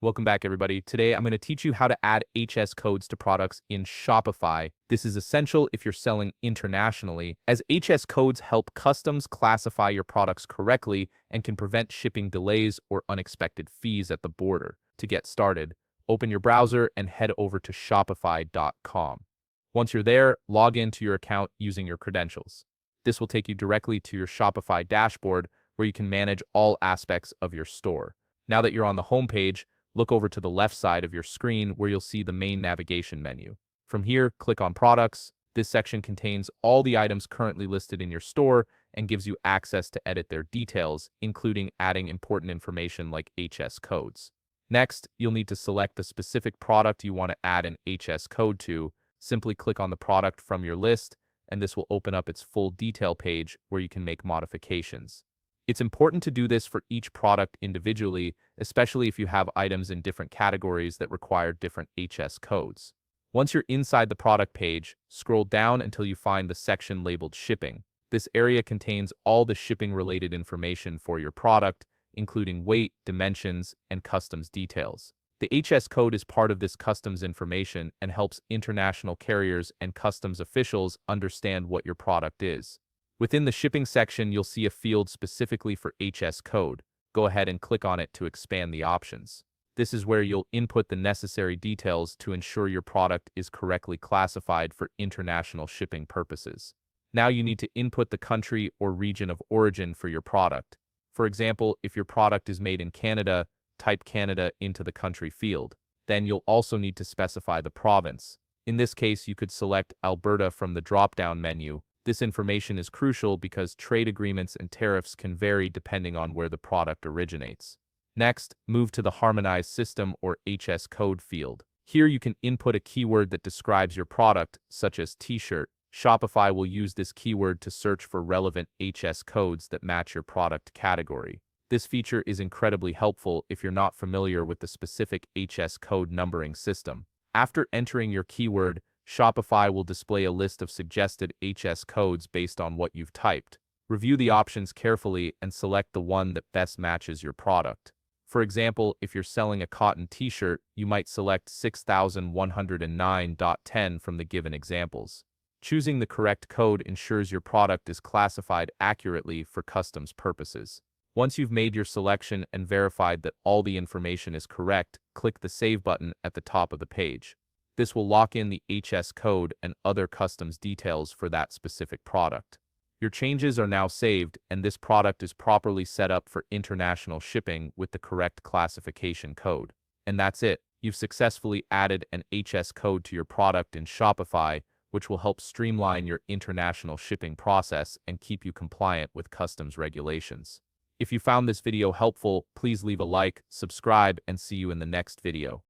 Welcome back, everybody. Today, I'm going to teach you how to add HS codes to products in Shopify. This is essential if you're selling internationally, as HS codes help customs classify your products correctly and can prevent shipping delays or unexpected fees at the border. To get started, open your browser and head over to shopify.com. Once you're there, log into your account using your credentials. This will take you directly to your Shopify dashboard where you can manage all aspects of your store. Now that you're on the home page, look over to the left side of your screen where you'll see the main navigation menu. From here, click on Products. This section contains all the items currently listed in your store and gives you access to edit their details, including adding important information like HS codes. Next, you'll need to select the specific product you want to add an HS code to. Simply click on the product from your list, and this will open up its full detail page where you can make modifications. It's important to do this for each product individually, especially if you have items in different categories that require different HS codes. Once you're inside the product page, scroll down until you find the section labeled Shipping. This area contains all the shipping-related information for your product, including weight, dimensions, and customs details. The HS code is part of this customs information and helps international carriers and customs officials understand what your product is. Within the shipping section, you'll see a field specifically for HS code. Go ahead and click on it to expand the options. This is where you'll input the necessary details to ensure your product is correctly classified for international shipping purposes. Now you need to input the country or region of origin for your product. For example, if your product is made in Canada, type Canada into the country field. Then you'll also need to specify the province. In this case, you could select Alberta from the drop-down menu. This information is crucial because trade agreements and tariffs can vary depending on where the product originates. Next, move to the harmonized system or HS code field. Here you can input a keyword that describes your product, such as t-shirt. Shopify will use this keyword to search for relevant HS codes that match your product category. This feature is incredibly helpful if you're not familiar with the specific HS code numbering system. After entering your keyword, Shopify will display a list of suggested HS codes based on what you've typed. Review the options carefully and select the one that best matches your product. For example, if you're selling a cotton t-shirt, you might select 6109.10 from the given examples. Choosing the correct code ensures your product is classified accurately for customs purposes. Once you've made your selection and verified that all the information is correct, click the Save button at the top of the page. This will lock in the HS code and other customs details for that specific product. Your changes are now saved, and this product is properly set up for international shipping with the correct classification code. And that's it. You've successfully added an HS code to your product in Shopify, which will help streamline your international shipping process and keep you compliant with customs regulations. If you found this video helpful, please leave a like, subscribe, and see you in the next video.